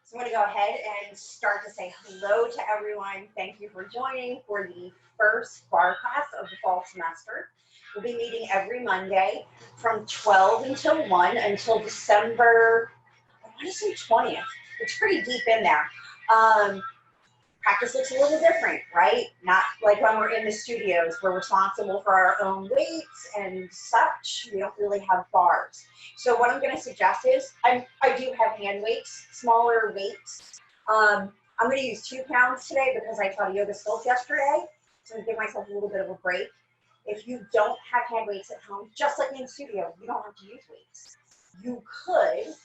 So I'm going to go ahead and start to say hello to everyone. Thank you for joining for the first bar class of the fall semester. We'll be meeting every Monday from 12 until 1 until December, I want to say 20th. It's pretty deep in there. Practice looks a little different, right? Not like when we're in the studios. We're responsible for our own weights and such. We don't really have bars. So what I'm going to suggest is, I do have hand weights, smaller weights. I'm going to use 2 pounds today because I taught a yoga skills yesterday. So I'm going to give myself a little bit of a break. If you don't have hand weights at home, just like in the studio, you don't have to use weights. You could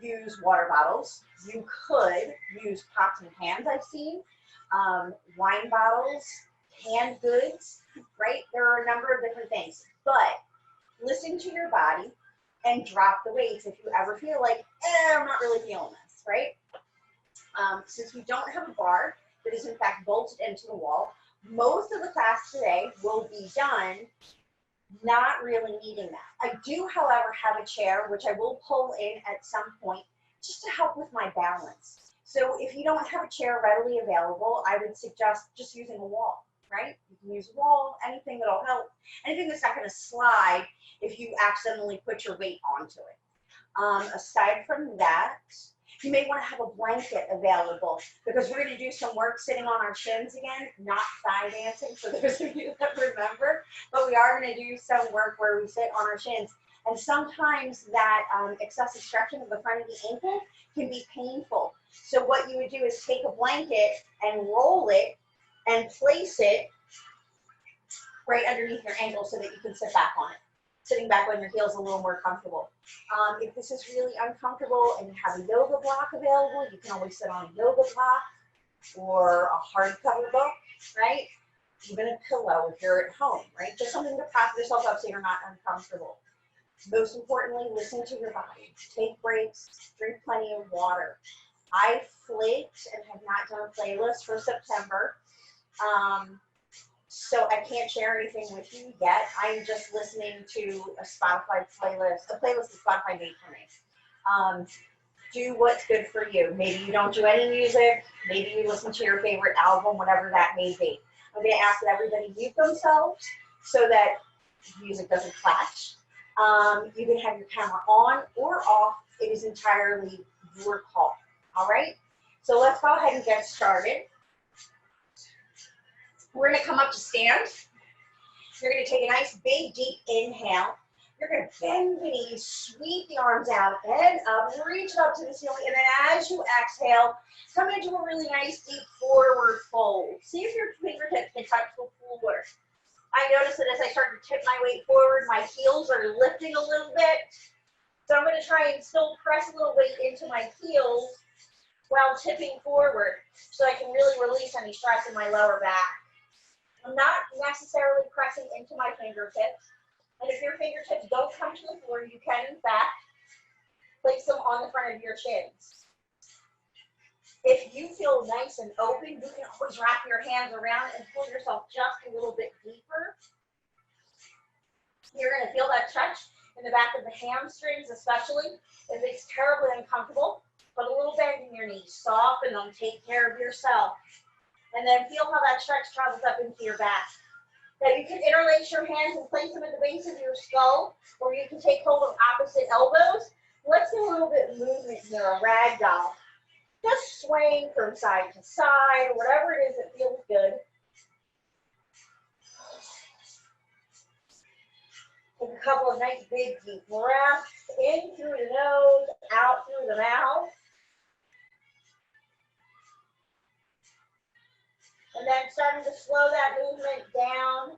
use water bottles. You could use pots and pans, I've seen. Wine bottles, canned goods, right? There are a number of different things. But listen to your body and drop the weights if you ever feel like, I'm not really feeling this, right? Since we don't have a bar that is in fact bolted into the wall, most of the class today will be done not really needing that. I do, however, have a chair, which I will pull in at some point just to help with my balance. So if you don't have a chair readily available, I would suggest just using a wall, right? You can use a wall, anything that'll help, anything that's not gonna slide if you accidentally put your weight onto it. Aside from that, you may want to have a blanket available because we're going to do some work sitting on our shins again, not thigh dancing for those of you that remember, but we are going to do some work where we sit on our shins. And sometimes that excessive stretching of the front of the ankle can be painful. So what you would do is take a blanket and roll it and place it right underneath your ankle so that you can sit back on it. Sitting back on your heels a little more comfortable. If this is really uncomfortable and you have a yoga block available, you can always sit on a yoga block or a hardcover book, right? Even a pillow if you're at home, right? Just something to prop yourself up so you're not uncomfortable. Most importantly, listen to your body. Take breaks, drink plenty of water. I flaked and have not done a playlist for September. So I can't share anything with you yet. I'm just listening to a Spotify playlist, a playlist that Spotify made for me. Do what's good for you. Maybe you don't do any music. Maybe you listen to your favorite album, whatever that may be. I'm going to ask that everybody mute themselves so that music doesn't clash. You can have your camera on or off. It is entirely your call. All right? So let's go ahead and get started. We're going to come up to stand. You're going to take a nice big deep inhale. You're going to bend the knees, sweep the arms out and up, reach up to the ceiling, and then as you exhale, come into a really nice deep forward fold. See if your fingertips can touch the floor. I notice that as I start to tip my weight forward, my heels are lifting a little bit. So I'm going to try and still press a little weight into my heels while tipping forward so I can really release any stress in my lower back. I'm not necessarily pressing into my fingertips. And if your fingertips don't come to the floor, you can, in fact, place them on the front of your shins. If you feel nice and open, you can always wrap your hands around and pull yourself just a little bit deeper. You're going to feel that stretch in the back of the hamstrings, especially if it's terribly uncomfortable. Put a little bend in your knees, soften them, take care of yourself. And then feel how that stretch travels up into your back. Now you can interlace your hands and place them at the base of your skull, or you can take hold of opposite elbows. Let's do a little bit of movement here, a ragdoll. Just swaying from side to side, whatever it is that feels good. Take a couple of nice big deep breaths in through the nose, out through the mouth. And then starting to slow that movement down,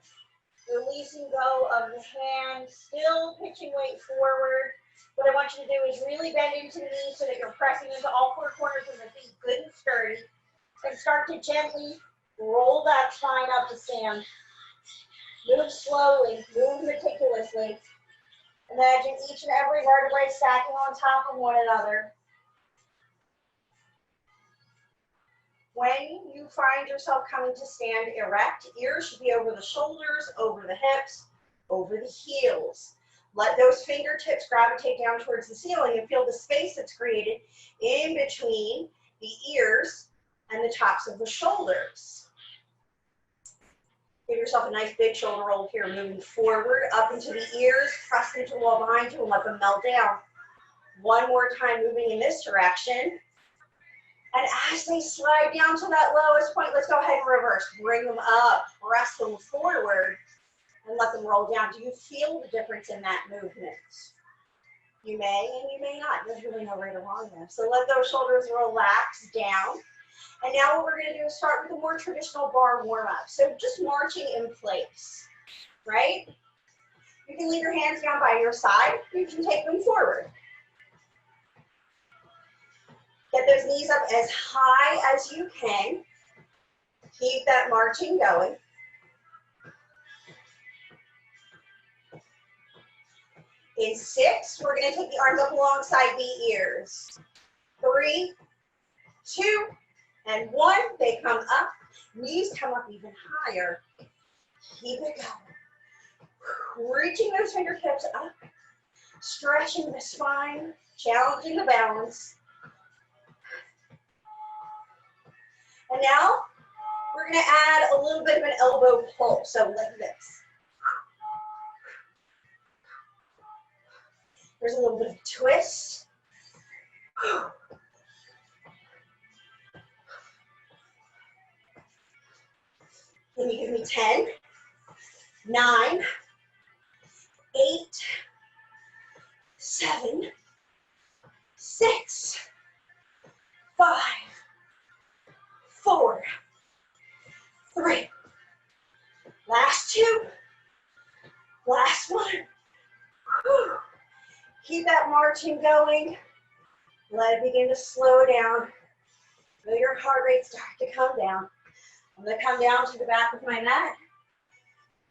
releasing go of the hands, still pitching weight forward. What I want you to do is really bend into the knees so that you're pressing into all 4 corners of the feet good and sturdy. And start to gently roll that spine up to stand. Move slowly, move meticulously. Imagine each and every vertebrae stacking on top of one another. When you find yourself coming to stand erect, ears should be over the shoulders, over the hips, over the heels. Let those fingertips gravitate down towards the ceiling and feel the space that's created in between the ears and the tops of the shoulders. Give yourself a nice big shoulder roll here, moving forward, up into the ears, press into the wall behind you and let them melt down. One more time, moving in this direction. And as they slide down to that lowest point, let's go ahead and reverse. Bring them up, press them forward, and let them roll down. Do you feel the difference in that movement? You may and you may not. There's really no right or wrong there. So let those shoulders relax down. And now what we're going to do is start with a more traditional bar warm-up. So just marching in place, right? You can leave your hands down by your side. You can take them forward. Get those knees up as high as you can. Keep that marching going. In 6, we're going to take the arms up alongside the ears. 3, 2, and 1. They come up. Knees come up even higher. Keep it going. Reaching those fingertips up. Stretching the spine. Challenging the balance. And now, we're going to add a little bit of an elbow pull. So like this. There's a little bit of twist. Can you give me 10, 9, 8, 7, 6, 5, 4, 3. Last 2. Last 1. Whew. Keep that marching going. Let it begin to slow down. Feel your heart rate start to come down. I'm going to come down to the back of my mat.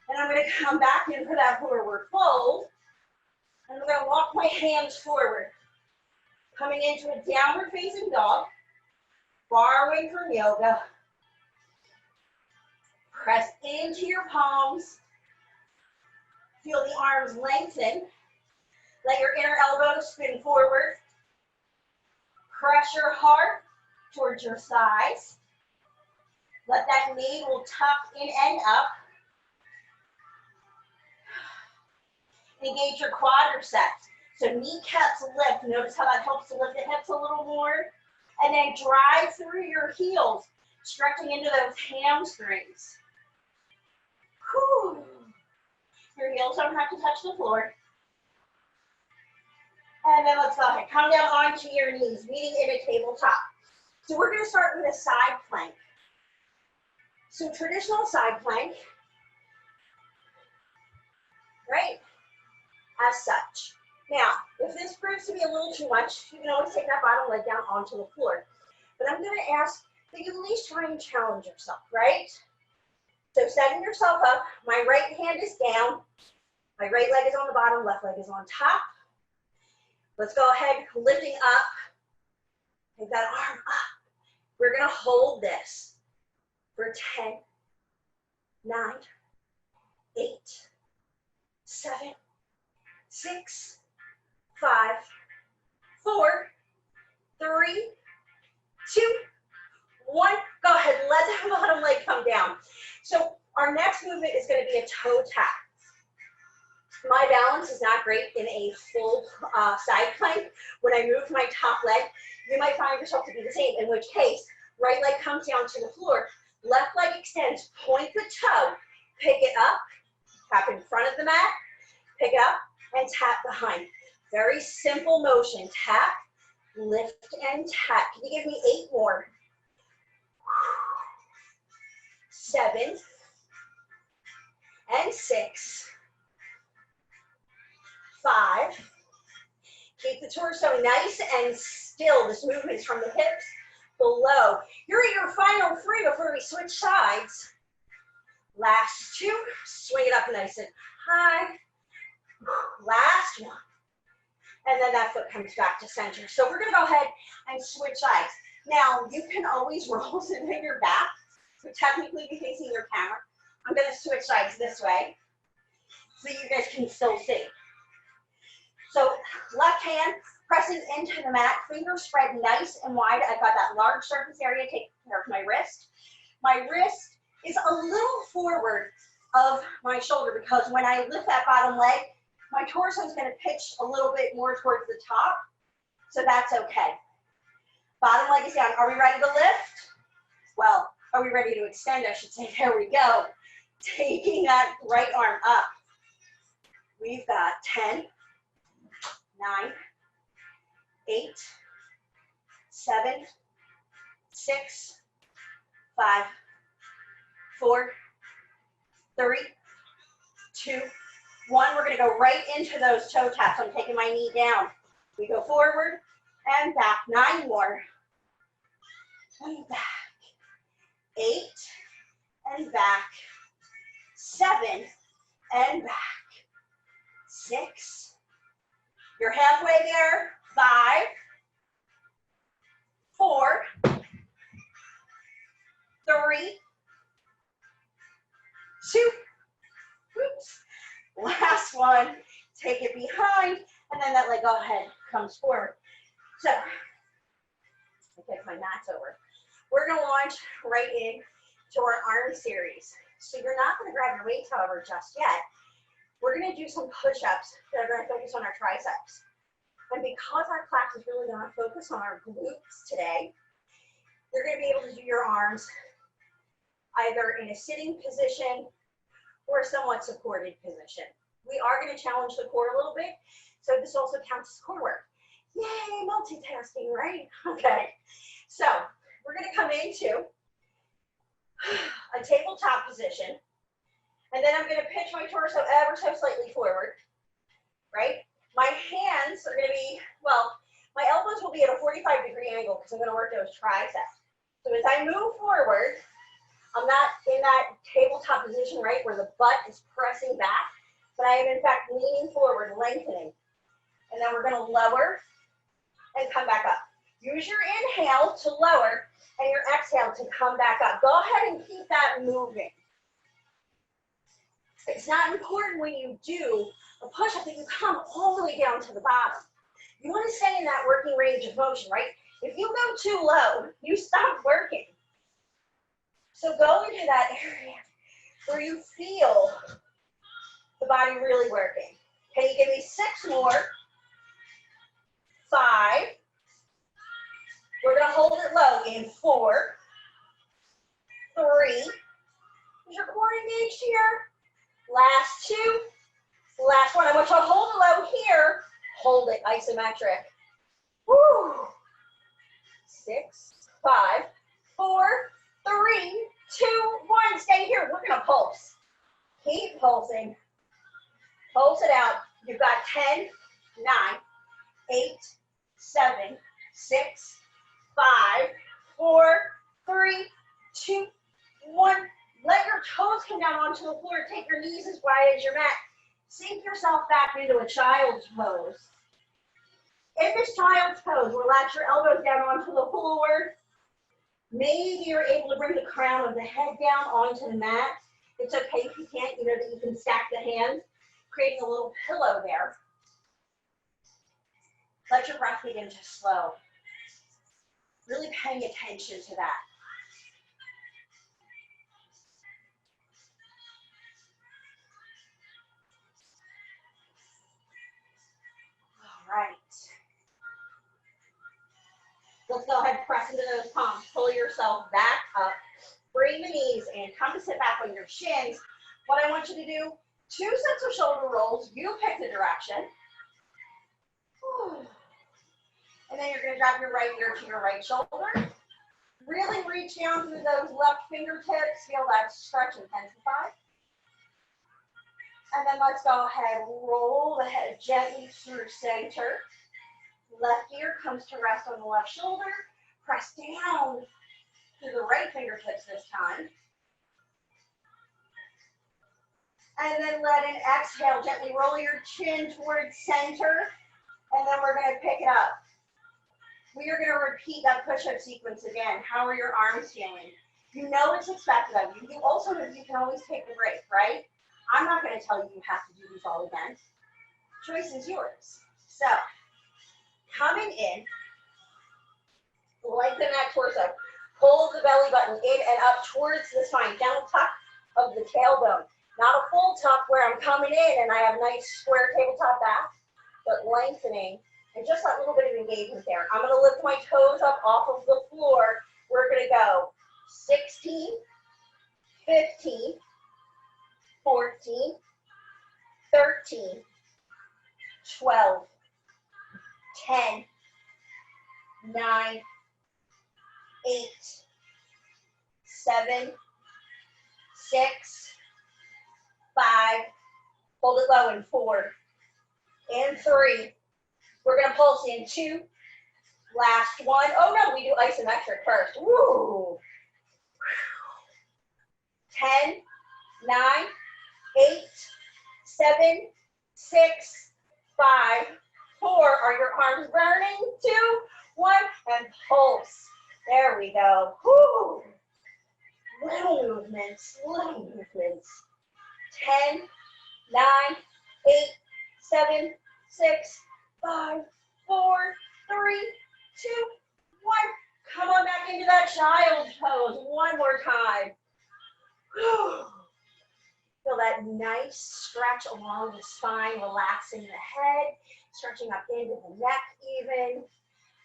And I'm going to come back in for that forward fold. And I'm going to walk my hands forward. Coming into a downward facing dog. Borrowing from yoga. Press into your palms. Feel the arms lengthen. Let your inner elbows spin forward. Press your heart towards your thighs. Let that navel tuck in and up. Engage your quadriceps. So kneecaps lift. Notice how that helps to lift the hips a little more. And then drive through your heels, stretching into those hamstrings. Whew. Your heels don't have to touch the floor. And then let's go ahead. Come down onto your knees, meeting in a tabletop. So we're going to start with a side plank. So traditional side plank, right? As such. Now, if this proves to be a little too much, you can always take that bottom leg down onto the floor. But I'm going to ask that you at least try and challenge yourself, right? So setting yourself up, my right hand is down, my right leg is on the bottom, left leg is on top. Let's go ahead, lifting up, take that arm up. We're going to hold this for 10, 9, 8, 7, 6, 5, 4, 3, 2, 1. Go ahead, let the bottom leg come down. So our next movement is going to be a toe tap. My balance is not great in a full side plank. When I move my top leg, you might find yourself to be the same, in which case, right leg comes down to the floor, left leg extends, point the toe, pick it up, tap in front of the mat, pick it up, and tap behind. Very simple motion. Tap, lift, and tap. Can you give me 8 more? 7, and 6, 5. Keep the torso nice and still. This movement is from the hips below. You're at your final 3 before we switch sides. Last 2. Swing it up nice and high. Last 1. And then that foot comes back to center. So we're going to go ahead and switch sides. Now, you can always roll it in your back. So technically be facing your camera. I'm going to switch sides this way so you guys can still see. So left hand presses into the mat, fingers spread nice and wide. I've got that large surface area taking care of my wrist. My wrist is a little forward of my shoulder because when I lift that bottom leg, my torso is going to pitch a little bit more towards the top, so that's okay. Bottom leg is down. Are we ready to lift? Well, are we ready to extend, I should say. There we go. Taking that right arm up. We've got 10, 9, 8, 7, 6, 5, 4, 3, 2, 1. We're going to go right into those toe taps. I'm taking my knee down. We go forward and back. 9 more. And back. 8 and back. 7 and back. 6. You're halfway there. 5, 4, 3, 2. Oops. Last one. Take it behind, and then that leg ahead comes forward. So, I get my mats over. We're going to launch right into our arm series. So you're not going to grab your weights, however, just yet. We're going to do some push-ups that are going to focus on our triceps. And because our class is really going to focus on our glutes today, you're going to be able to do your arms either in a sitting position or a somewhat supported position. We are going to challenge the core a little bit, so this also counts as core work. Yay, multitasking, right? Okay, so we're going to come into a tabletop position, and then I'm going to pitch my torso ever so slightly forward, right? My hands are going to be, well, my elbows will be at a 45-degree angle because I'm going to work those triceps. So as I move forward, I'm not in that tabletop position, right, where the butt is pressing back, but I am in fact leaning forward, lengthening. And then we're going to lower and come back up. Use your inhale to lower and your exhale to come back up. Go ahead and keep that moving. It's not important when you do a push-up that you come all the way down to the bottom. You want to stay in that working range of motion, right? If you go too low, you stop working. So go into that area where you feel the body really working. Can you give me 6 more? 5. We're going to hold it low in 4, 3. Is your core engaged here? Last 2. Last 1. I want you to hold it low here. Hold it isometric. Woo. 6, 5, 4, 3, 2, 1. Stay here. We're going to pulse. Keep pulsing. Pulse it out. You've got 10, 9, 8, 7, 6, 5, 4, 3, 2, 1. Let your toes come down onto the floor. Take your knees as wide as your mat. Sink yourself back into a child's pose. In this child's pose, relax your elbows down onto the floor. Maybe you're able to bring the crown of the head down onto the mat. It's okay if you can't. You know that you can stack the hands, creating a little pillow there. Let your breath begin to slow. Really paying attention to that. All right. Let's go ahead and press into those palms. Pull yourself back up. Bring the knees in. Come to sit back on your shins. What I want you to do, 2 sets of shoulder rolls. You pick the direction. And then you're going to drop your right ear to your right shoulder. Really reach down through those left fingertips. Feel that stretch intensify. And then let's go ahead, roll the head gently through center. Left ear comes to rest on the left shoulder. Press down through the right fingertips this time. And then let an exhale, gently roll your chin towards center. And then we're going to pick it up. We are going to repeat that push-up sequence again. How are your arms feeling? You know what's expected of you. You also know you can always take a break, right? I'm not going to tell you you have to do these all again. Choice is yours. So, coming in, lengthen that torso. Pull the belly button in and up towards the spine. Down tuck of the tailbone. Not a full tuck where I'm coming in and I have a nice square tabletop back, but lengthening and just that little bit of engagement there. I'm going to lift my toes up off of the floor. We're going to go 16, 15, 14, 13, 12, 10, 9, 8, 7, 6, 5, hold it low in 4, and 3. We're going to pulse in 2, last 1. Oh no, we do isometric first. Woo! 10, 9, 8, 7, 6, 5, 4. Are your arms burning? 2, 1, and pulse. There we go. Woo! Little movements, little movements. 10, 9, 8, 7, 6, 5, 4, 3, 2, 1. Come on back into that child's pose. One more time. Feel that nice stretch along the spine, relaxing the head, stretching up into the neck even.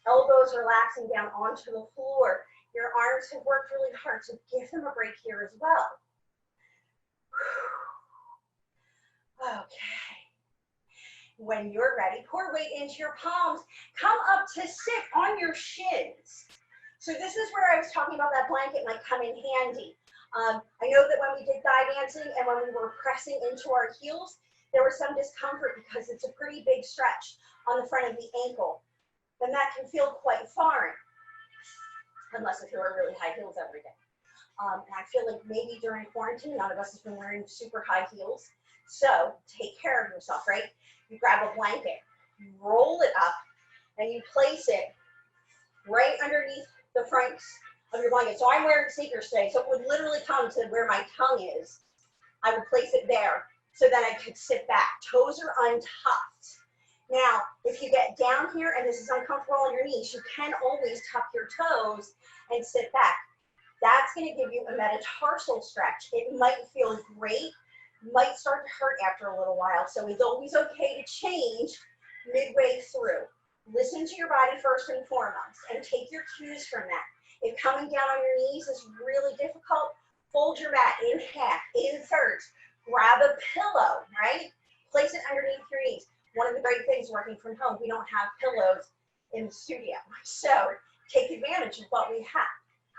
Elbows relaxing down onto the floor. Your arms have worked really hard, so give them a break here as well. Okay. When you're ready, pour weight into your palms. Come up to sit on your shins. So this is where I was talking about that blanket might come in handy. I know that when we did thigh dancing and when we were pressing into our heels, there was some discomfort because it's a pretty big stretch on the front of the ankle. Then that can feel quite foreign, unless if you wear really high heels every day. And I feel like maybe during quarantine, none of us has been wearing super high heels. So take care of yourself, right? You grab a blanket, you roll it up, and you place it right underneath the front of your blanket. So I'm wearing sneakers today, so it would literally come to where my tongue is. I would place it there so that I could sit back. Toes are untucked. Now, if you get down here and this is uncomfortable on your knees, you can always tuck your toes and sit back. That's going to give you a metatarsal stretch. It might feel great, might start to hurt after a little while. So it's always okay to change midway through. Listen to your body first and foremost and take your cues from that. If coming down on your knees is really difficult, fold your mat in half, in thirds. Grab a pillow, right? Place it underneath your knees. One of the great things working from home, we don't have pillows in the studio. So take advantage of what we have.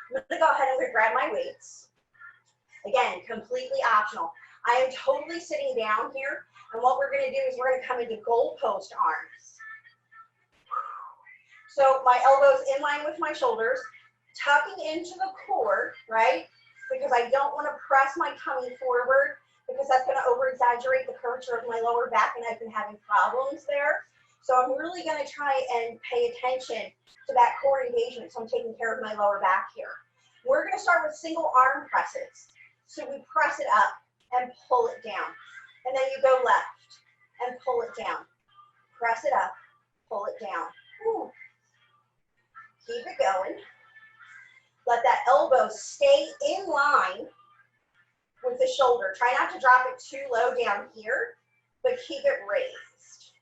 I'm gonna go ahead and grab my weights. Again, completely optional. I am totally sitting down here, and what we're gonna do is we're gonna come into goalpost arms. So my elbows in line with my shoulders, tucking into the core, right? Because I don't wanna press my tummy forward because that's gonna over-exaggerate the curvature of my lower back, and I've been having problems there. So I'm really gonna try and pay attention to that core engagement, so I'm taking care of my lower back here. We're gonna start with single arm presses. So we press it up and pull it down. And then you go left and pull it down. Press it up, pull it down. Ooh. Keep it going. Let that elbow stay in line with the shoulder. Try not to drop it too low down here, but keep it raised.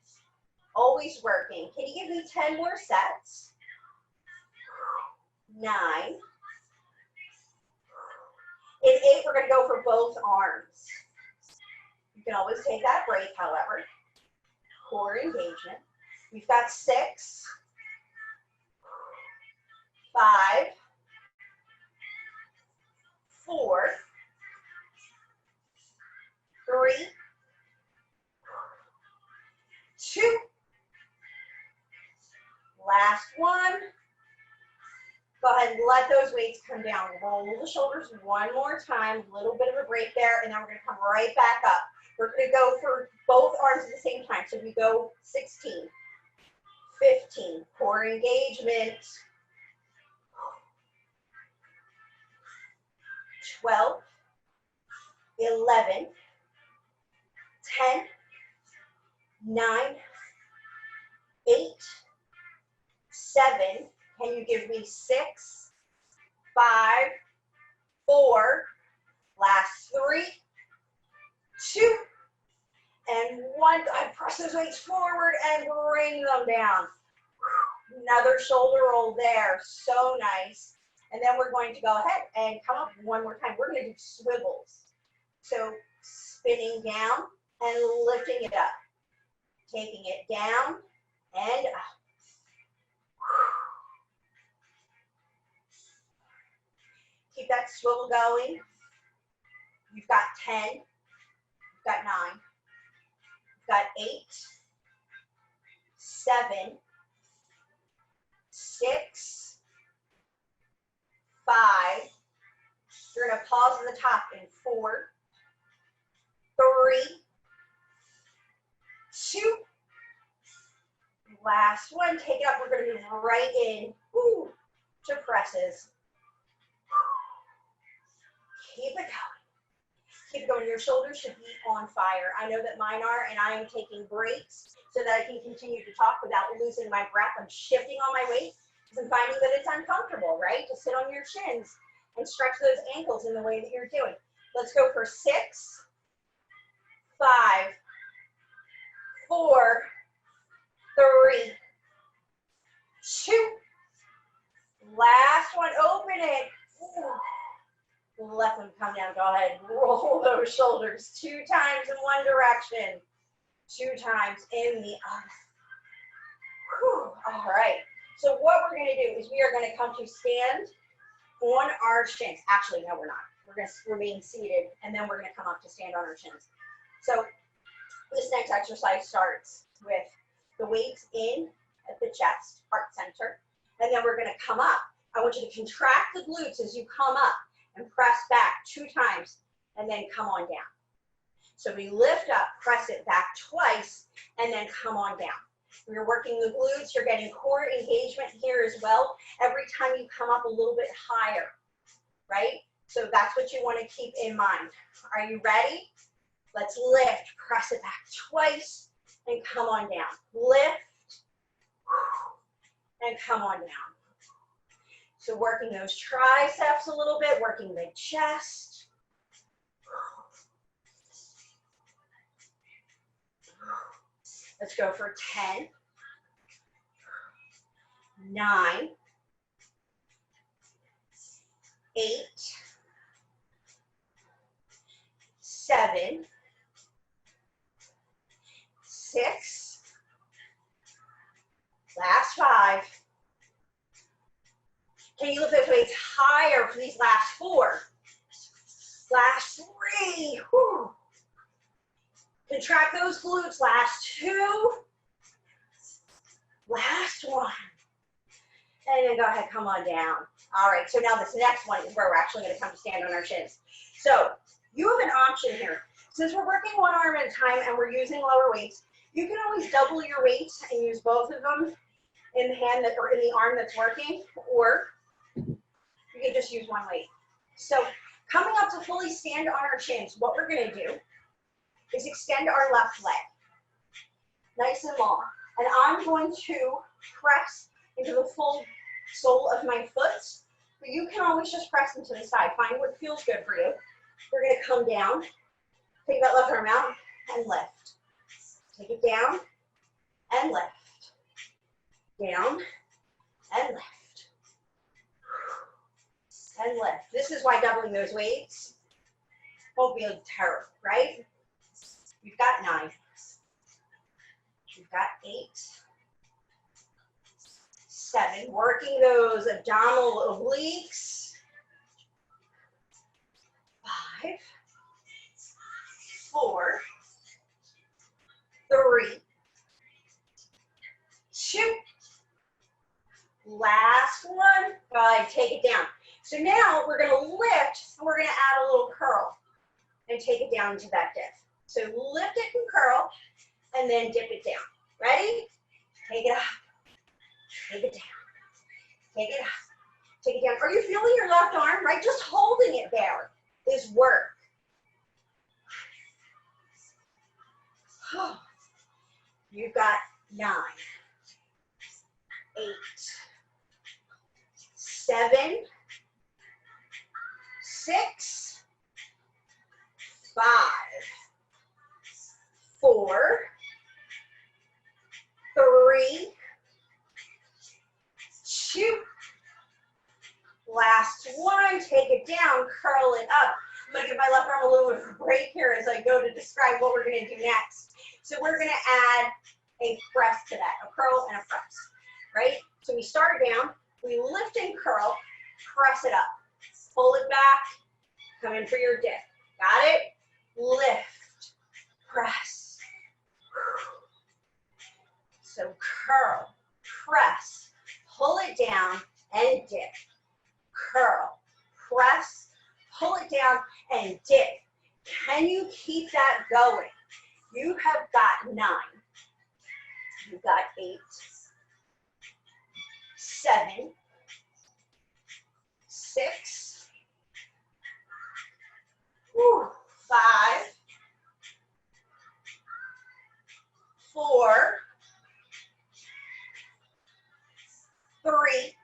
Always working. Can you give me 10 more sets? 9. In 8, we're going to go for both arms. You can always take that break, however. Core engagement. We've got 6, 5, 4, 3, 2. Last one. Go ahead and let those weights come down. Roll the shoulders one more time. A little bit of a break there, and then we're going to come right back up. We're going to go for both arms at the same time. So we go 16, 15, core engagement. 12, 11, 10, 9, 7. Can you give me 6, 5, 4, last 3, 2, and 1. I press those weights forward and bring them down. Another shoulder roll there. So nice. And then we're going to go ahead and come up one more time. We're going to do swivels. So spinning down and lifting it up. Taking it down and up. Keep that swivel going. You've got 10. You've got 9. You've got 8. 7. 6. 5. You're going to pause at the top in 4. 3. 2. Last one. Take it up. We're going to move right in to presses. Keep it going. Keep it going. Your shoulders should be on fire. I know that mine are, and I am taking breaks so that I can continue to talk without losing my breath. I'm shifting on my weight because I'm finding that it's uncomfortable, right? To sit on your shins and stretch those ankles in the way that you're doing. Let's go for 6, 5, 4, 3, 2. Last one. Open it. Let them come down. Go ahead. Roll those shoulders 2 times in one direction, 2 times in the other. All right. So what we're going to do is we are going to come to stand on our shins. Actually, no, we're not. We're going to remain seated, and then we're going to come up to stand on our shins. So this next exercise starts with the weights in at the chest, heart center, and then we're going to come up. I want you to contract the glutes as you come up and press back 2 times, and then come on down. So we lift up, press it back twice, and then come on down. You're working the glutes, you're getting core engagement here as well. Every time you come up a little bit higher, right? So that's what you want to keep in mind. Are you ready? Let's lift, press it back twice, and come on down. Lift, and come on down. So working those triceps a little bit, working the chest. Let's go for 10, 9, 8, 7, 6, last 5. Can you lift those weights higher for these last 4? Last 3. Whew. Contract those glutes. Last 2. Last 1. And then go ahead, come on down. All right, so now this next one is where we're actually going to come to stand on our shins. So you have an option here. Since we're working one arm at a time and we're using lower weights, you can always double your weights and use both of them in the hand that, or in the arm that's working, or you can just use one weight. So coming up to fully stand on our shins, what we're going to do is extend our left leg nice and long. And I'm going to press into the full sole of my foot. But you can always just press into the side. Find what feels good for you. We're going to come down, take that left arm out, and lift. Take it down, and lift. Down, and lift. And lift. This is why doubling those weights won't be terrible, right? You've got 9. You've got 8. 7. Working those abdominal obliques. 5. 4. 3. 2. Last one. Go ahead, take it down. So now we're going to lift and we're going to add a little curl and take it down to that dip. So lift it and curl and then dip it down. Ready? Take it up. Take it down. Take it up. Take it down. Are you feeling your left arm, right? Just holding it there is work. You've got 9, 8, 7, 6, 5, 4, 3, 2. Last one, take it down, curl it up. I'm going to give my left arm a little bit of a break here as I go to describe what we're going to do next. So we're going to add a press to that, a curl and a press, right? So we start down, we lift and curl, press it up, pull it back, come in for your dip. Got it? Lift, press. So curl, press, pull it down, and dip. Curl, press, pull it down, and dip. Can you keep that going? You have got 9. You've got 8, 7, 6, 5, 4, 3.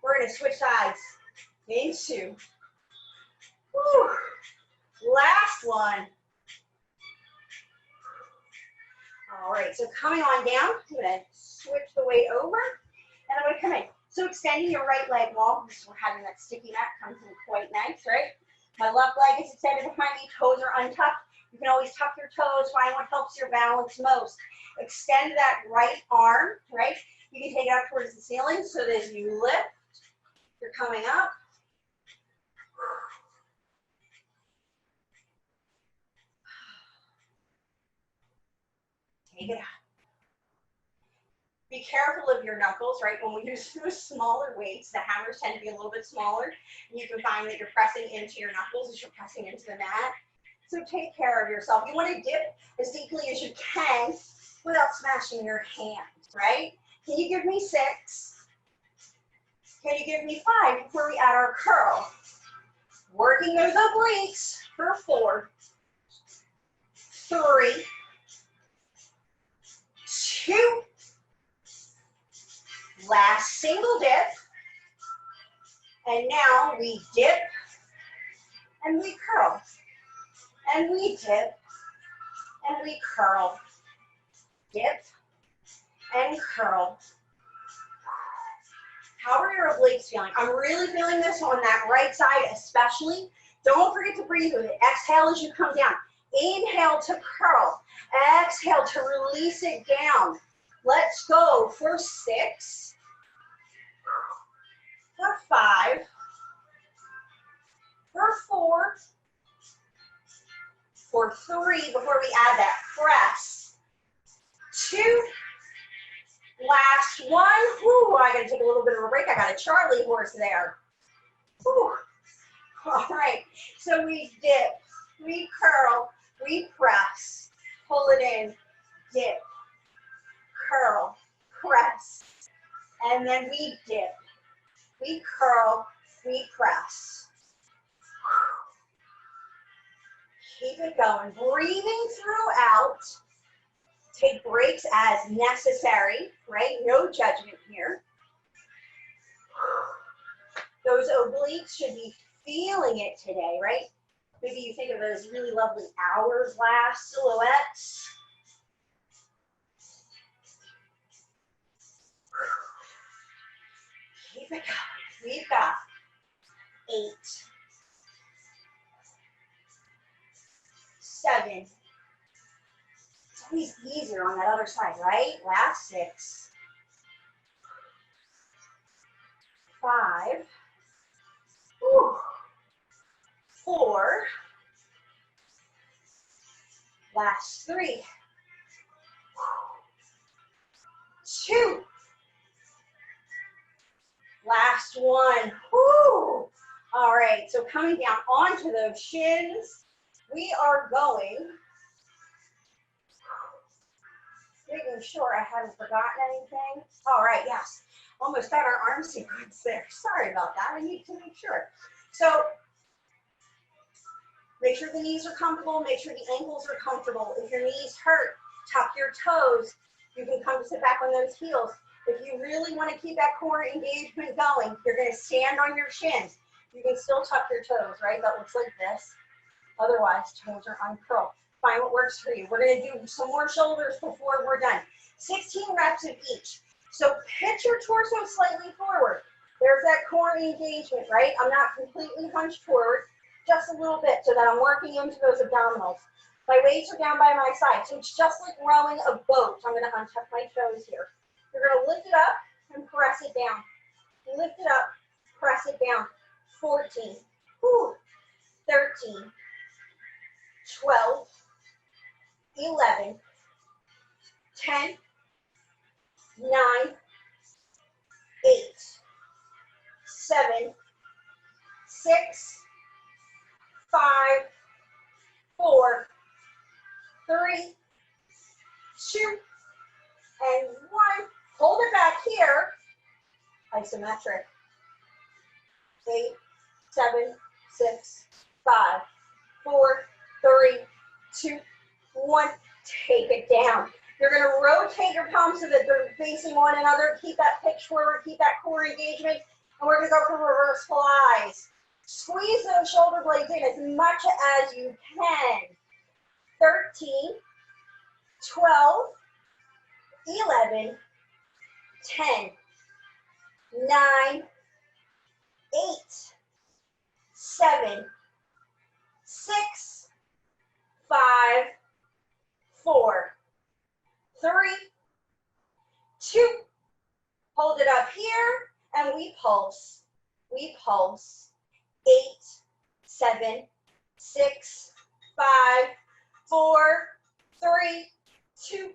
We're going to switch sides. In 2. Last one. All right, so coming on down, I'm going to switch the weight over, and I'm going to come in. So extending your right leg long, because we're having that sticky mat, comes in quite nice, right? My left leg is extended behind me, toes are untucked. You can always tuck your toes, find what helps your balance most. Extend that right arm, right? You can take it up towards the ceiling so that as you lift, you're coming up. Take it out. Be careful of your knuckles, right? When we use those smaller weights, the hammers tend to be a little bit smaller, and you can find that you're pressing into your knuckles as you're pressing into the mat. So take care of yourself. You want to dip as deeply as you can without smashing your hands, right? Can you give me 6? Can you give me 5 before we add our curl? Working those obliques for 4, 3, 2. Last single dip. And now we dip and we curl. And we dip and we curl. Dip and curl. How are your obliques feeling? I'm really feeling this on that right side especially. Don't forget to breathe with it. Exhale as you come down. Inhale to curl. Exhale to release it down. Let's go for 6, for 5, for 4, for 3, before we add that press. 2, last one. Whew, I gotta take a little bit of a break. I got a Charlie horse there. Whew. All right, so we dip, we curl, we press, pull it in, dip, curl, press, and then we dip, we curl, we press. Keep it going, breathing throughout. Take breaks as necessary, right? No judgment here. Those obliques should be feeling it today, right? Maybe you think of those really lovely hourglass silhouettes. Keep it going. We've got 8, 7. It's always easier on that other side, right? Last 6, 5, 4, last 3, 2, last 1. Woo! All right, so coming down onto those shins, we are going, making sure I haven't forgotten anything. All right, yes, almost got our arm sequence there. Sorry about that, I need to make sure. So make sure the knees are comfortable, make sure the ankles are comfortable. If your knees hurt, tuck your toes. You can come to sit back on those heels. If you really want to keep that core engagement going, you're going to stand on your shins. You can still tuck your toes, right? That looks like this. Otherwise, toes are uncurled. Find what works for you. We're going to do some more shoulders before we're done. 16 reps of each. So pitch your torso slightly forward. There's that core engagement, right? I'm not completely hunched forward, just a little bit, so that I'm working into those abdominals. My weights are down by my side, so it's just like rowing a boat. I'm going to untuck my toes here. You're going to lift it up and press it down. Lift it up, press it down. 14, 13, 12, 11, 10, 9, 8, 7, 6, 5, 4, 3, 2, and 1. Hold it back here. Isometric. 8, 7, 6, 5, 4, 3, 2, 1. Take it down. You're going to rotate your palms so that they're facing one another. Keep that pitch forward. Keep that core engagement. And we're going to go for reverse flies. Squeeze those shoulder blades in as much as you can. 13, 12, 11, 10, 9, 8, 7, 6, 5, 4, 3, 2. Hold it up here, and we pulse. We pulse. 8, 7, 6, 5, 4, 3, 2,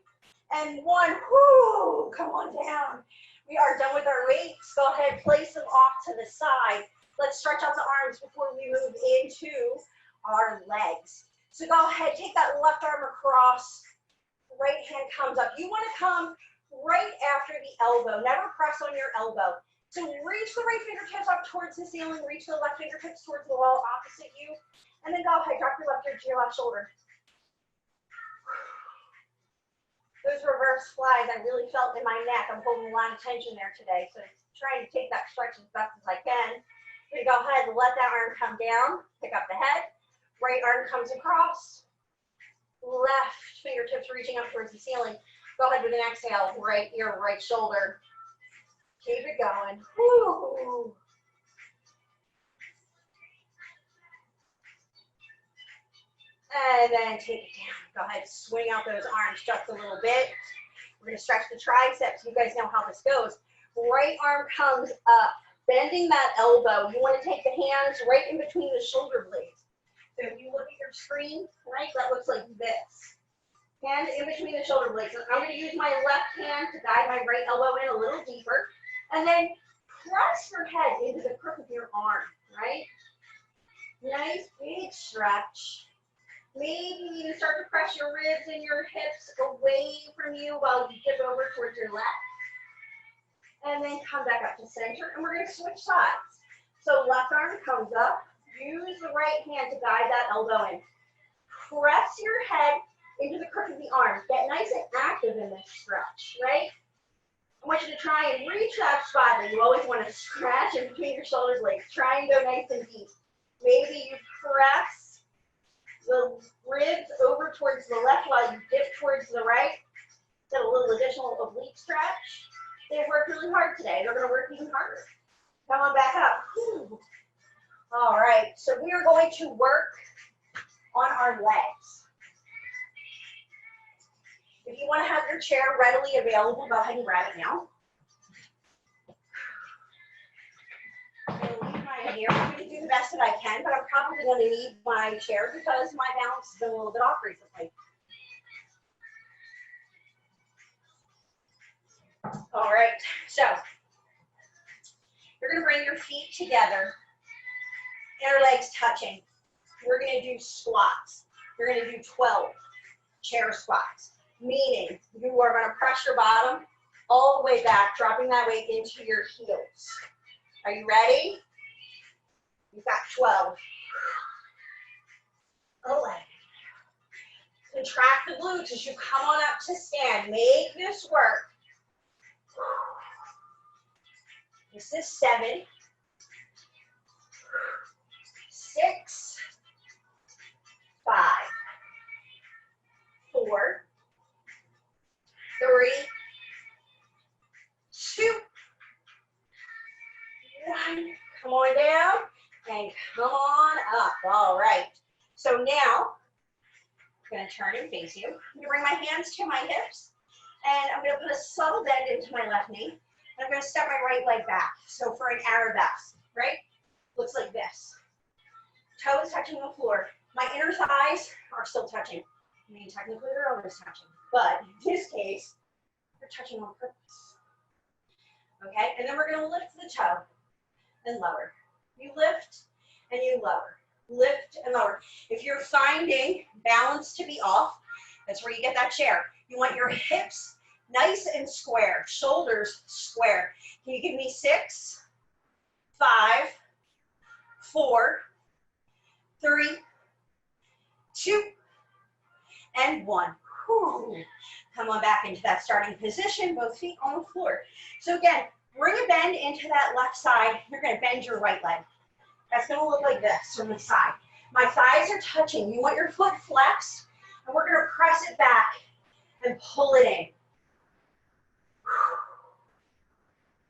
and 1. Whoo! Come on down. We are done with our weights. Go ahead, place them off to the side. Let's stretch out the arms before we move into our legs. So go ahead, take that left arm across. Right hand comes up. You want to come right after the elbow. Never press on your elbow. So reach the right fingertips up towards the ceiling. Reach the left fingertips towards the wall opposite you. And then go ahead, drop your left ear to your left shoulder. Those reverse flies I really felt in my neck. I'm holding a lot of tension there today. So trying to take that stretch as best as I can. You're gonna go ahead and let that arm come down. Pick up the head. Right arm comes across. Left fingertips reaching up towards the ceiling. Go ahead with an exhale. Right ear, right shoulder. Keep it going. Woo. And then take it down. Go ahead, swing out those arms just a little bit. We're going to stretch the triceps. You guys know how this goes. Right arm comes up, bending that elbow. You want to take the hands right in between the shoulder blades. So if you look at your screen, right, that looks like this. Hand in between the shoulder blades. So I'm going to use my left hand to guide my right elbow in a little deeper. And then press your head into the crook of your arm, right? Nice big stretch. Maybe even start to press your ribs and your hips away from you while you dip over towards your left. And then come back up to center. And we're going to switch sides. So left arm comes up. Use the right hand to guide that elbow in. Press your head into the crook of the arm. Get nice and active in this stretch, right? I want you to try and reach that spot that you always want to scratch in between your shoulder blades. Try and go nice and deep. Maybe you press the ribs over towards the left while you dip towards the right. Get a little additional oblique stretch. They've worked really hard today. They're going to work even harder. Come on back up. Whew. All right, so we are going to work on our legs. If you want to have your chair readily available, go ahead and grab it now. I'm going to leave mine here. I'm going to do the best that I can, but I'm probably going to need my chair because my balance has been a little bit off recently. All right, so you're going to bring your feet together, interlegs touching. We're going to do squats. You're going to do 12 chair squats. Meaning you are going to press your bottom all the way back, dropping that weight into your heels. Are you ready? You've got 12. 11. Contract the glutes as you come on up to stand. Make this work. This is 7, 6, 5, 4, 3, 2, 1. Come on down and come on up. All right. So now I'm going to turn and face you. I'm going to bring my hands to my hips, and I'm going to put a subtle bend into my left knee. And I'm going to step my right leg back. So for an arabesque, right? Looks like this. Toes touching the floor. My inner thighs are still touching. I mean, technically they're always touching, but in this case, they're touching on purpose. Okay, and then we're going to lift the toe and lower. You lift and you lower. Lift and lower. If you're finding balance to be off, that's where you get that chair. You want your hips nice and square, shoulders square. Can you give me 6, 5, 4, 3, 2, and 1. Whew. Come on back into that starting position, both feet on the floor. So again, bring a bend into that left side. You're going to bend your right leg. That's going to look like this from the side. My thighs are touching. You want your foot flexed, and we're going to press it back and pull it in.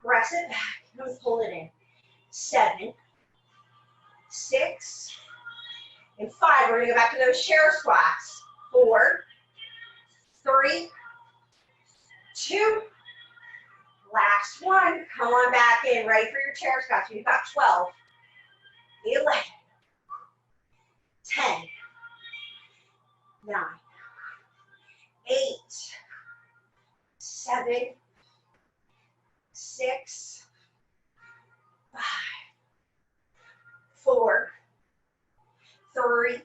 Press it back and pull it in. 7, 6, and 5. We're going to go back to those chair squats. 4, 3, 2, last one. Come on back in, ready for your chair squats. You've got 12, 11, 10, 9, 8, 7, 6, 5, 4, 3,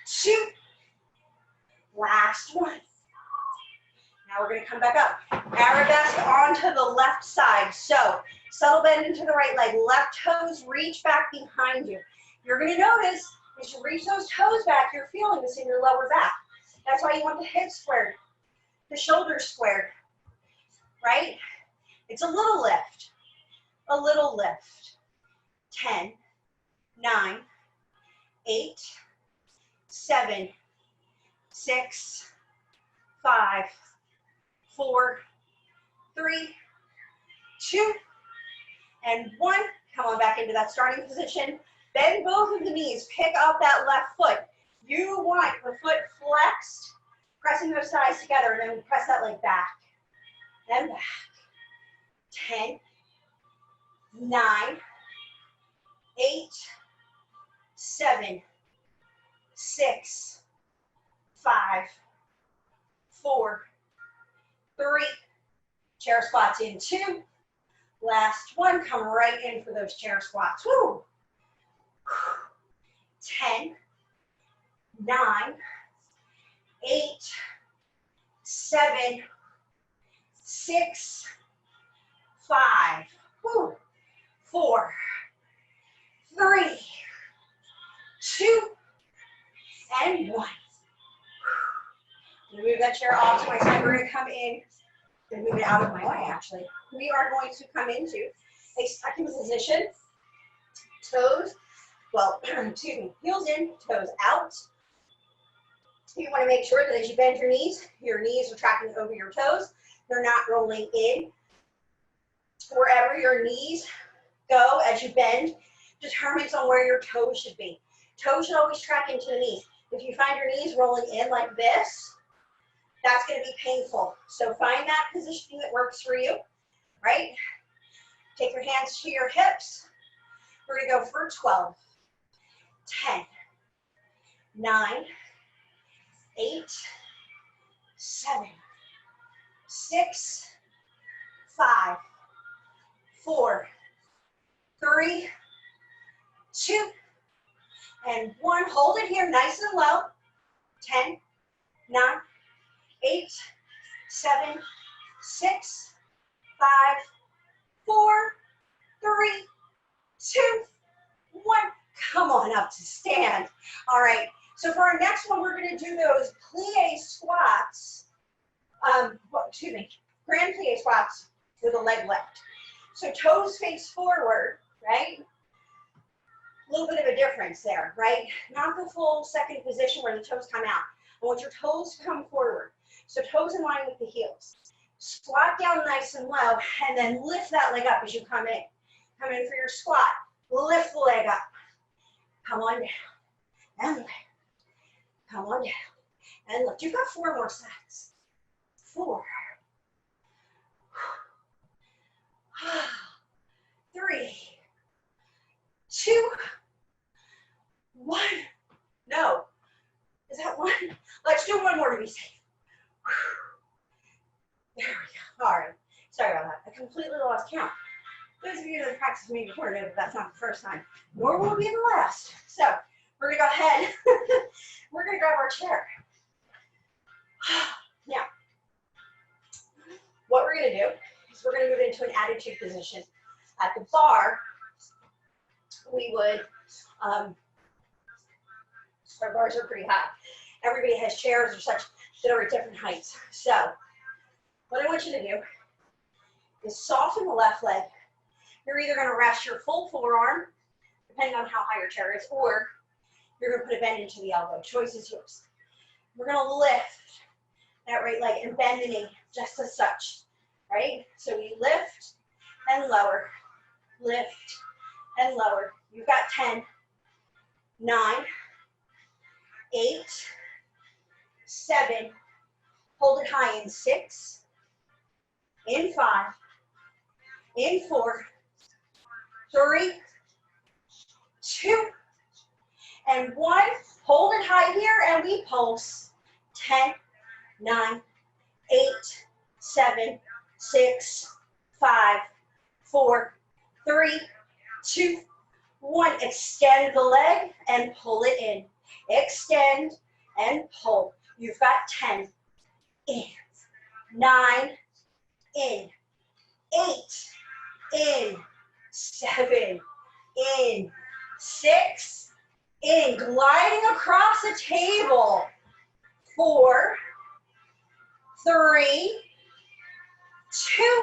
2, last one. Now we're going to come back up. Arabesque onto the left side. So subtle bend into the right leg. Left toes reach back behind you. You're going to notice as you reach those toes back, you're feeling this in your lower back. That's why you want the hips squared, the shoulders squared, right? It's a little lift, a little lift. 10, 9, 8, 7, 6, 5, 4, 3, 2, and 1. Come on back into that starting position. Bend both of the knees. Pick up that left foot. You want the foot flexed, pressing those thighs together, and then press that leg back and back. 10, 9, 8, 7, 6, 5, 4, 3, chair squats in 2, last one, come right in for those chair squats. Woo. 10, 9, 8, 7, 6, 5, 4, 3, 2, and 1. I'm going to move that chair off to my side. We're going to come in and move it out of my way, actually. We are going to come into a second position. Toes, well, excuse me, heels in, toes out. You want to make sure that as you bend your knees are tracking over your toes. They're not rolling in. Wherever your knees go as you bend determines on where your toes should be. Toes should always track into the knees. If you find your knees rolling in like this, that's going to be painful. So find that positioning that works for you, right? Take your hands to your hips. We're going to go for 12, 10, 9, 8, 7, 6, 5, 4, 3, 2, and 1. Hold it here nice and low. 10, 9, 8, 7, 6, 5, 4, 3, 2, 1. Come on up to stand. All right. So for our next one, we're going to do those plie squats. Grand plie squats with a leg lift. So toes face forward, right? A little bit of a difference there, right? Not the full second position where the toes come out. I want your toes to come forward. So toes in line with the heels. Squat down nice and low, and then lift that leg up as you come in. Come in for your squat. Lift the leg up. Come on down. And lift. Come on down. And lift. You've got 4 more sets. 4. 3. 2. 1. No. Is that 1? Let's do 1 more to be safe. There we go. All right. Sorry about that. I completely lost count. Those of you that have practiced me before know that that's not the first time, nor will it be the last. So we're going to go ahead. We're going to grab our chair. Now, what we're going to do is we're going to move into an attitude position. At the bar, we would, our bars are pretty high. Everybody has chairs or such that are at different heights. So what I want you to do is soften the left leg. You're either going to rest your full forearm, depending on how high your chair is, or you're going to put a bend into the elbow. Choice is yours. We're going to lift that right leg and bend the knee just as such, right? So we lift and lower, lift and lower. You've got 10, 9, 8, 7, hold it high in 6, in 5, in 4, 3, 2, and 1. Hold it high here and we pulse. 10, 9, 8, 7, 6, 5, 4, 3, 2, 1. Extend the leg and pull it in. Extend and pull. You've got 10, in, 9, in, 8, in, 7, in, 6, in, gliding across the table. 4, 3, 2,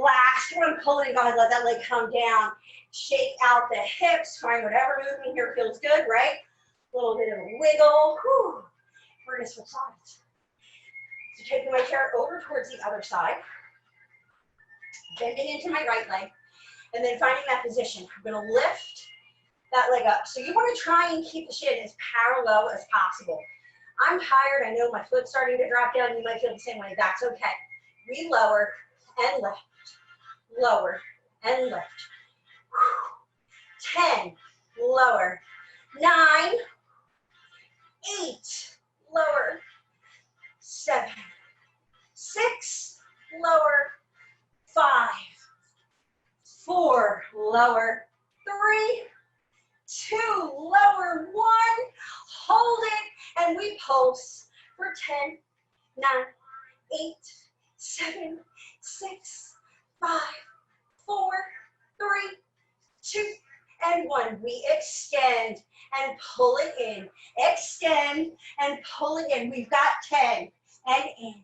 last one, pulling on, let that leg come down. Shake out the hips, find whatever movement here feels good, right? A little bit of a wiggle. Whew. We're gonna switch sides. So taking my chair over towards the other side, bending into my right leg, and then finding that position. I'm gonna lift that leg up. So you wanna try and keep the shin as parallel as possible. I'm tired, I know my foot's starting to drop down, you might feel the same way, that's okay. We lower and lift, lower and lift. 10, lower, 9, 8, lower, 7, 6, lower, 5, 4, lower, 3, 2, lower, 1, hold it, and we pulse for 10, 9, 8, 7, 6, 5, 4, 3, 2, and 1. We extend and pull it in. Extend and pull it in. We've got 10 and in,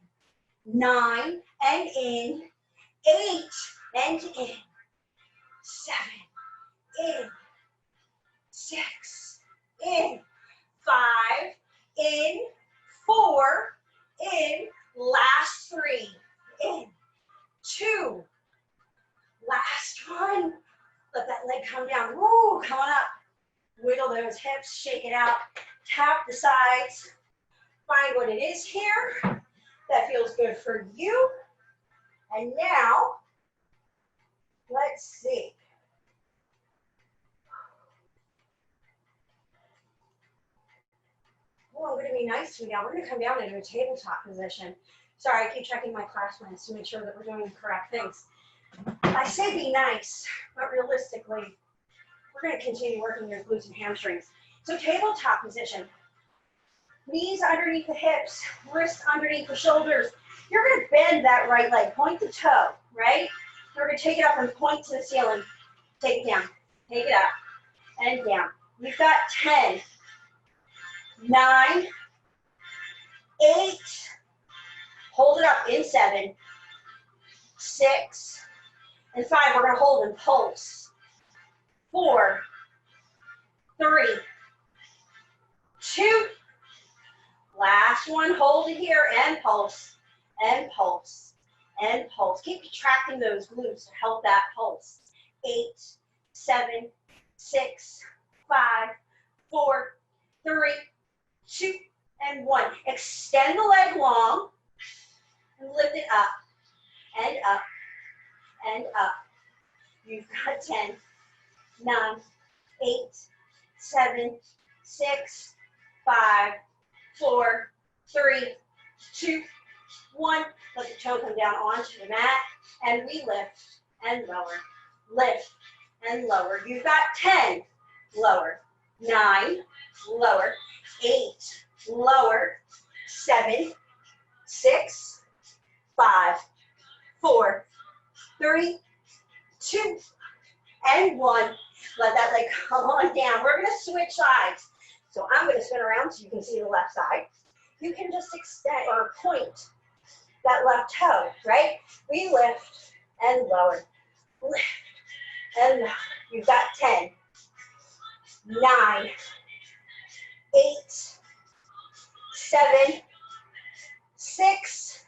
9 and in, 8 and in, 7 in, 6 in, 5 in, 4 in, last 3 in, 2, last 1. Let that leg come down. Woo, come on up. Wiggle those hips, shake it out. Tap the sides. Find what it is here that feels good for you. And now, let's see. Oh, I'm going to be nice to you now. We're going to come down into a tabletop position. Sorry, I keep checking my class plans to make sure that we're doing the correct things. I say be nice, but realistically, we're going to continue working your glutes and hamstrings. So tabletop position. Knees underneath the hips, wrists underneath the shoulders. You're going to bend that right leg, point the toe, right? We're going to take it up and point to the ceiling. Take it down, take it up, and down. We've got 10, 9, 8, hold it up in 7, 6, and 5. We're gonna hold and pulse. 4, 3, 2. Last one, hold it here and pulse, and pulse, and pulse. Keep contracting those glutes to help that pulse. 8, 7, 6, 5, 4, 3, 2, and 1. Extend the leg long and lift it up and up and up. You've got 10, 9, 8, 7, 6, 5, 4, 3, 2, 1. Let the toe come down onto the mat, and we lift and lower, lift and lower. You've got 10, lower, 9, lower, 8, lower, 7, 6, 5, 4, 3, 2, and 1. Let that leg come on down. We're gonna switch sides. So I'm gonna spin around so you can see the left side. You can just extend or point that left toe, right? We lift and lower, lift and lower. You've got 10, 9, 8, 7, 6,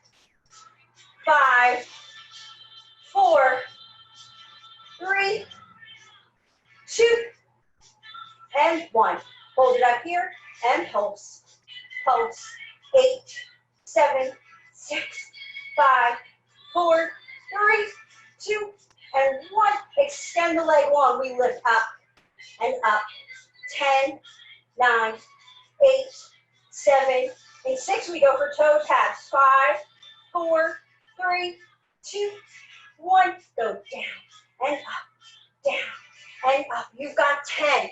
5, 4, 3, 2, and 1. Hold it up here and pulse. Pulse. 8, 7, 6, 5, 4, 3, 2, and 1. Extend the leg long. We lift up and up. 10, 9, 8, 7, and 6. We go for toe taps. 5, 4, 3, 2, 1. Go down and up, down and up. You've got 10,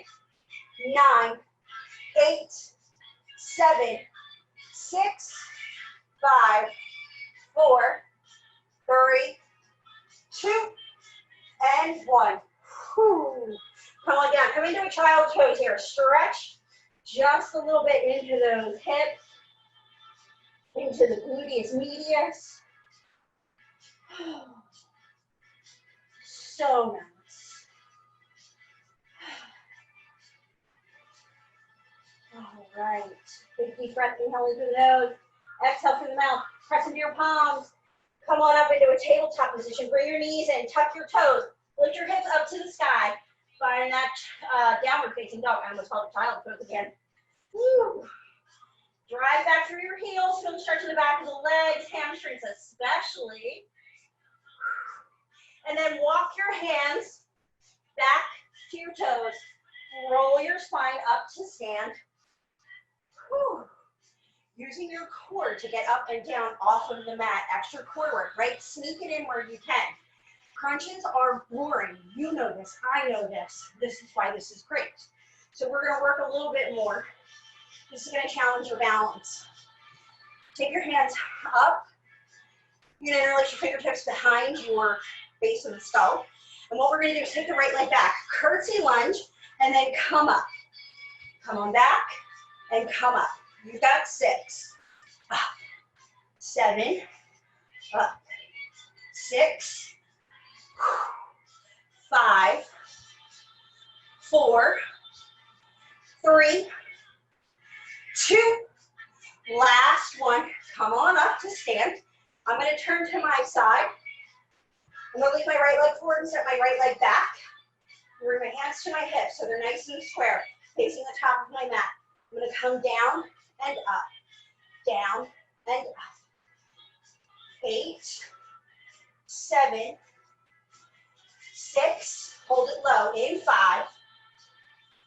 9, 8, 7, 6, 5, 4, 3, 2, and 1. Whew. Come on down. Come into a child's pose here. Stretch just a little bit into those hips, into the gluteus medius. So nice. All right. Big deep breath, inhaling through the nose. Exhale through the mouth. Press into your palms. Come on up into a tabletop position. Bring your knees in. Tuck your toes. Lift your hips up to the sky. Find that downward facing dog. I almost called it child pose again. Woo. Drive back through your heels. Feel the stretch in the back of the legs, hamstrings especially. And then walk your hands back to your toes. Roll your spine up to stand. Whew. Using your core to get up and down off of the mat. Extra core work, right? Sneak it in where you can. Crunches are boring. You know this. I know this. This is why this is great. So we're going to work a little bit more. This is going to challenge your balance. Take your hands up. You're going to interlace your fingertips behind your base of the skull. And what we're going to do is take the right leg back. Curtsy lunge, and then come up. Come on back, and come up. You've got 6, up, 7, up, 6, 5, 4, 3, 2, last one. Come on up to stand. I'm going to turn to my side. I'm going to leave my right leg forward and set my right leg back. Bring my hands to my hips so they're nice and square, facing the top of my mat. I'm going to come down and up, down and up. 8, 7, 6, hold it low, in 5,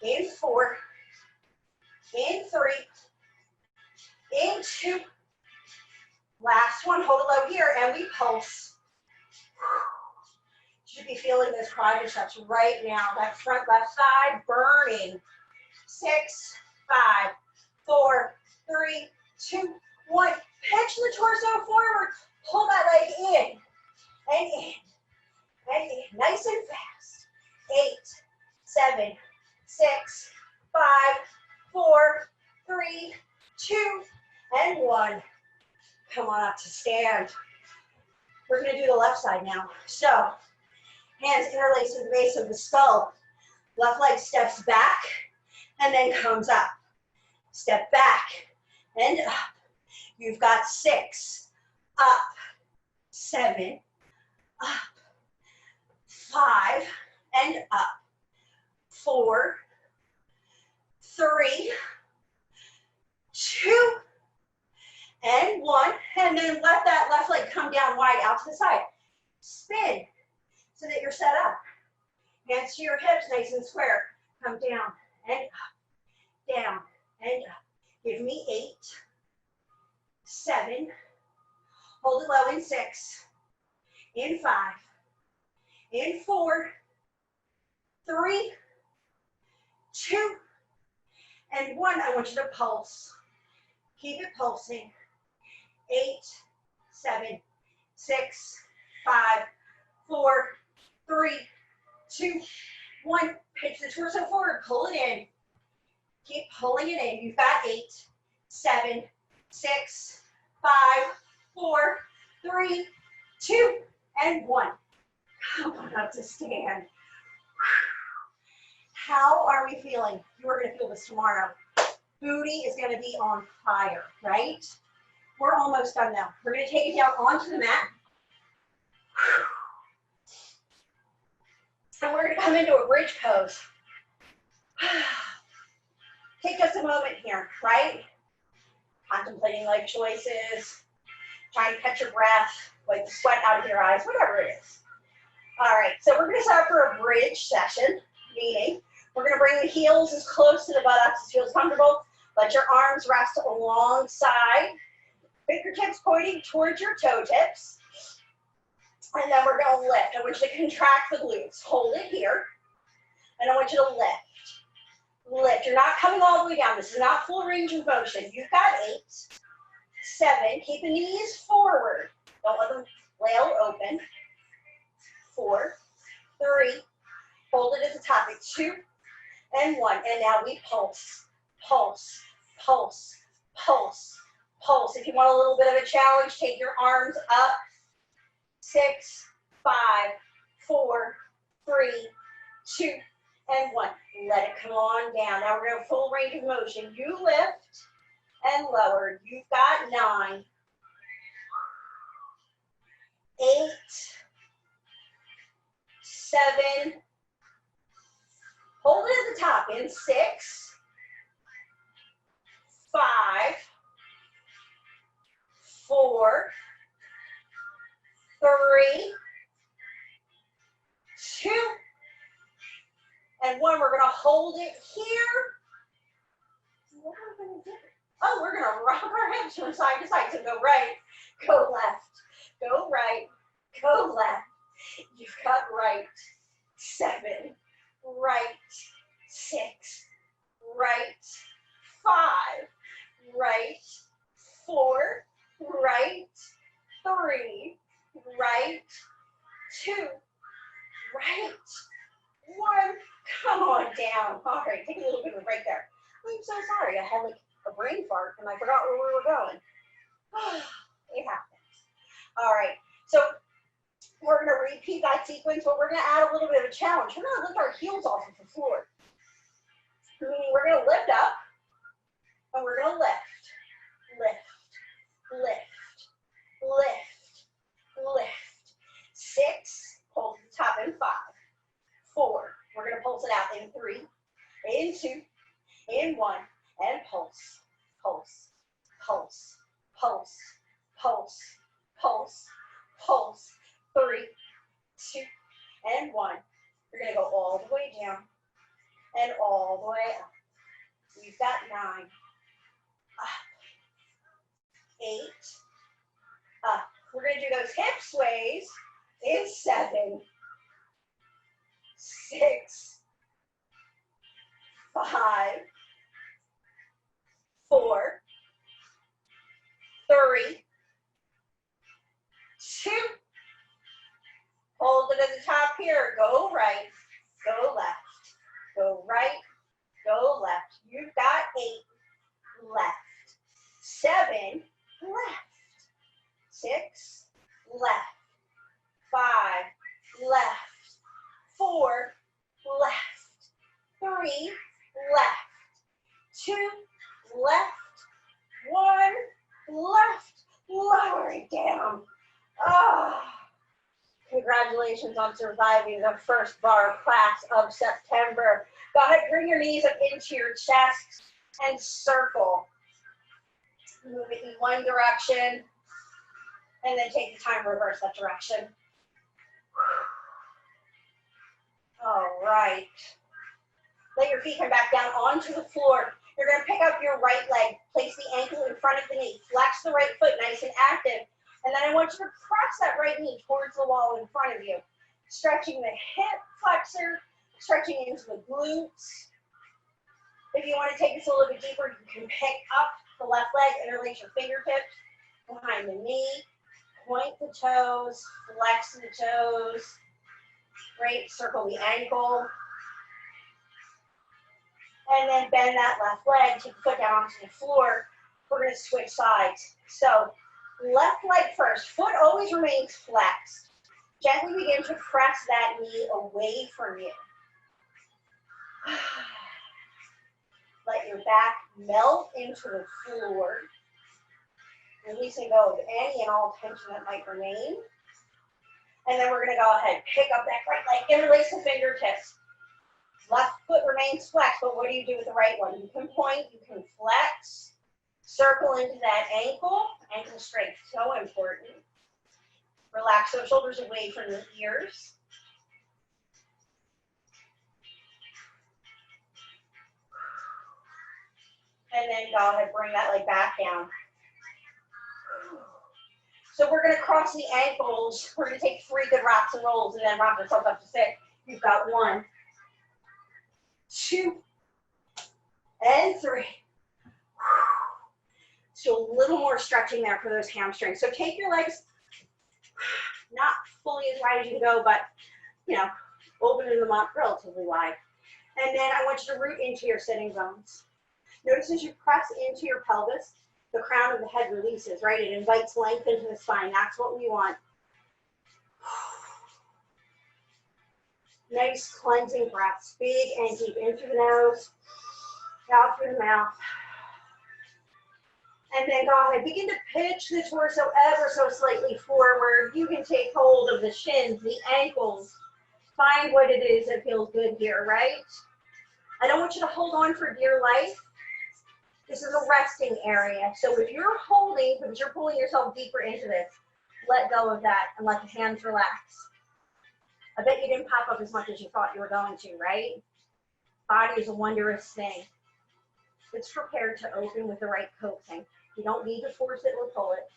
in 4, in 3, in 2, last one, hold it low here, and we pulse. You should be feeling those quadriceps right now. That front left side burning. 6, 5, 4, 3, 2, 1. Pitch the torso forward. Pull that leg in and in and in. Nice and fast. 8, 7, 6, 5, 4, 3, 2, and 1. Come on up to stand. We're going to do the left side now. So Hands interlaced at the base of the skull. Left leg steps back and then comes up. Step back and up. You've got 6, up, 7, up, 5, and up. 4, 3, 2, and 1. And then let that left leg come down wide out to the side. Spin so that you're set up. Hands to your hips, nice and square. Come down and up, down and up. Give me 8, 7, hold it low in 6, in 5, in 4, 3, 2, and 1. I want you to pulse. Keep it pulsing. 8, 7, 6, 5, 4, 3, 2, 1. Pitch the torso forward, pull it in. Keep pulling it in. You've got 8, 7, 6, 5, 4, 3, 2, and 1. Come on up to stand. How are we feeling? You are going to feel this tomorrow. Booty is going to be on fire, right? We're almost done now. We're going to take it down onto the mat. And we're going to come into a bridge pose. Take just a moment here, right? Contemplating life choices, trying to catch your breath, like the sweat out of your eyes, whatever it is. All right, so we're going to start for a bridge session, meaning we're going to bring the heels as close to the buttocks as feels comfortable. Let your arms rest alongside, fingertips pointing towards your toe tips. And then we're going to lift. I want you to contract the glutes. Hold it here. And I want you to lift. Lift. You're not coming all the way down. This is not full range of motion. You've got 8, 7. Keep the knees forward. Don't let them flail open. 4, 3. Hold it at the top. 2, and 1. And now we pulse, pulse, pulse, pulse, pulse. If you want a little bit of a challenge, take your arms up. 6, 5, 4, 3, 2, and 1. Let it come on down. Now we're going to full range of motion. You lift and lower. You've got 9, 8, 7. Hold it at the top in 6, 5, 4, 3, 2, and 1. We're going to hold it here. What are we going to do? Oh, we're going to rock our hips from side to side. So go right, go left, go right, go left. You've got right, 7, right, 6, right, 5, right, 4, right, 3, right, 2, right, 1. Come on down. All right, take a little bit of a break there. I'm so sorry. I had like a brain fart and I forgot where we were going. It happens. All right, so we're going to repeat that sequence, but we're going to add a little bit of a challenge. We're going to lift our heels off of the floor. Meaning we're going to lift up and we're going to lift, lift, lift, lift, lift. 6, hold the top in 5, 4. We're going to pulse it out in 3, in 2, in 1, and pulse, pulse, pulse, pulse, pulse, pulse, pulse. 3, 2, and 1. You're going to go all the way down and all the way up. We've got 9, up, 8, up. We're going to do those hip sways in 7, 6, 5, 4, 3, 2. Hold it at the top here. Go right, go left, go right, go left. You've got 8, left, 7, left, 6, left, 5, left, 3, left, 2, left, 1, left, lower it down. Oh, congratulations on surviving the first barre class of September. Go ahead, bring your knees up into your chest and circle. Move it in one direction, and then take the time to reverse that direction. All right. Let your feet come back down onto the floor. You're going to pick up your right leg, place the ankle in front of the knee, flex the right foot nice and active, and then I want you to press that right knee towards the wall in front of you, stretching the hip flexor, stretching into the glutes. If you want to take this a little bit deeper, you can pick up the left leg, interlace your fingertips behind the knee, point the toes, flex the toes. Great, circle the ankle. And then bend that left leg, take the foot down onto the floor. We're going to switch sides. So left leg first, foot always remains flexed. Gently begin to press that knee away from you. Let your back melt into the floor, releasing go of any and all tension that might remain. And then we're going to go ahead, pick up that right leg, interlace the fingertips. Left foot remains flexed, but what do you do with the right one? You can point, you can flex, circle into that ankle strength, so important. Relax those shoulders away from the ears. And then go ahead, bring that leg back down. So we're going to cross the ankles. We're going to take 3 good rocks and rolls and then rock ourselves up to 6. You've got 1, 2, and 3. So a little more stretching there for those hamstrings. So take your legs not fully as wide as you can go, but you know, opening them up relatively wide. And then I want you to root into your sitting bones. Notice as you press into your pelvis, the crown of the head releases, right? It invites length into the spine. That's what we want. Nice cleansing breaths, big and deep, in through the nose, out through the mouth. And then go ahead, begin to pitch the torso ever so slightly forward. You can take hold of the shins, the ankles. Find what it is that feels good here, right? I don't want you to hold on for dear life. This is a resting area. So if you're holding, because you're pulling yourself deeper into this, let go of that and let the hands relax. I bet you didn't pop up as much as you thought you were going to, right? Body is a wondrous thing. It's prepared to open with the right coaxing. You don't need to force it or pull it.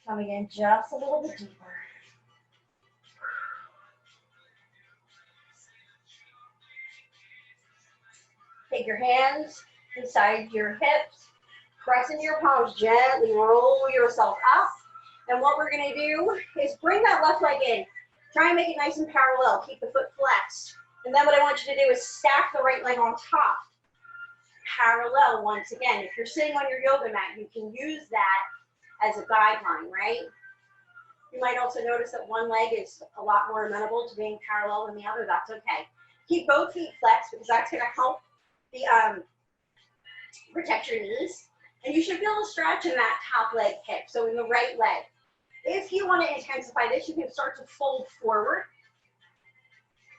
Coming in just a little bit deeper. Take your hands inside your hips, press into your palms, gently roll yourself up. And what we're gonna do is bring that left leg in. Try and make it nice and parallel, keep the foot flexed. And then what I want you to do is stack the right leg on top. Parallel once again. If you're sitting on your yoga mat, you can use that as a guideline, right? You might also notice that one leg is a lot more amenable to being parallel than the other. That's okay. Keep both feet flexed because that's gonna help the protect your knees. And you should feel a stretch in that top leg hip, so in the right leg. If you want to intensify this, you can start to fold forward.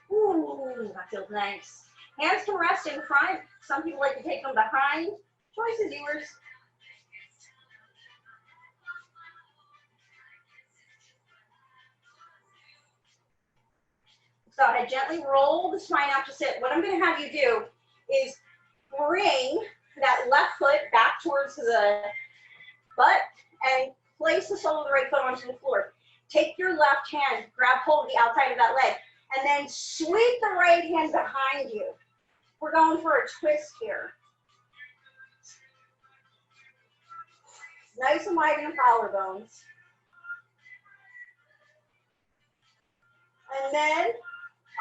Ooh, that feels nice. Hands can rest in front. Some people like to take them behind. Choice is yours. So I gently roll the spine out to sit. What I'm going to have you do is bring that left foot back towards the butt and place the sole of the right foot onto the floor. Take your left hand, grab hold of the outside of that leg, and then sweep the right hand behind you. We're going for a twist here. Nice and wide in the collarbones. And then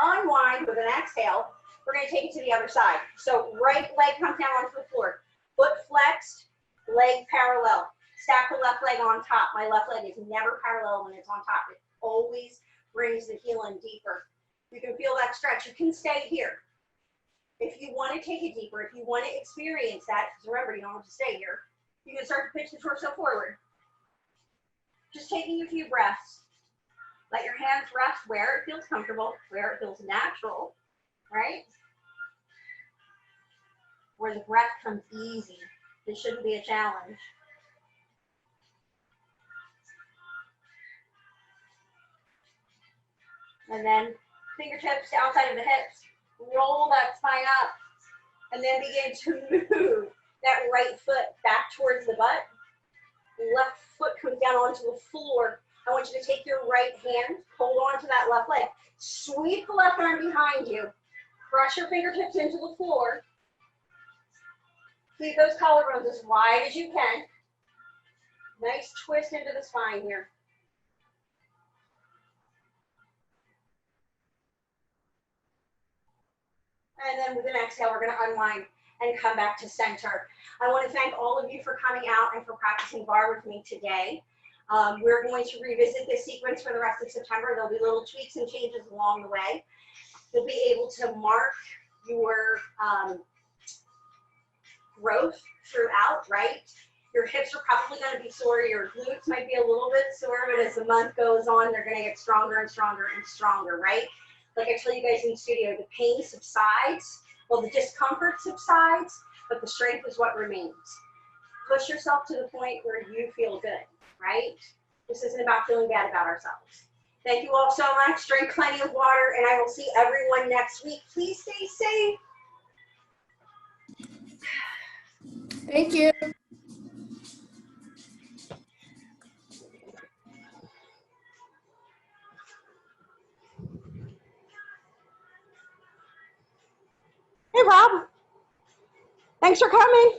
unwind with an exhale. We're going to take it to the other side. So right leg comes down onto the floor. Foot flexed, leg parallel. Stack the left leg on top. My left leg is never parallel when it's on top. It always brings the heel in deeper. You can can feel that stretch. You can stay here. If you want to take it deeper, if you want to experience that, because remember, you don't have to stay here, you can start to pitch the torso forward. Just taking a few breaths. Let your hands rest where it feels comfortable, where it feels natural, right? Where the breath comes easy. This shouldn't be a challenge. And then fingertips outside of the hips. Roll that spine up. And then begin to move that right foot back towards the butt. Left foot comes down onto the floor. I want you to take your right hand, hold on to that left leg. Sweep the left arm behind you. Press your fingertips into the floor. Keep those collarbones as wide as you can. Nice twist into the spine here. And then with an exhale, we're going to unwind and come back to center. I want to thank all of you for coming out and for practicing barre with me today. We're going to revisit this sequence for the rest of September. There'll be little tweaks and changes along the way. You'll be able to mark your growth throughout, right? Your hips are probably going to be sore. Your glutes might be a little bit sore, but as the month goes on, they're going to get stronger and stronger and stronger, right? Like I tell you guys in the studio, the pain subsides, well, the discomfort subsides, but the strength is what remains. Push yourself to the point where you feel good, right? This isn't about feeling bad about ourselves. Thank you all so much. Drink plenty of water, and I will see everyone next week. Please stay safe. Thank you. Hey, Rob. Thanks for coming.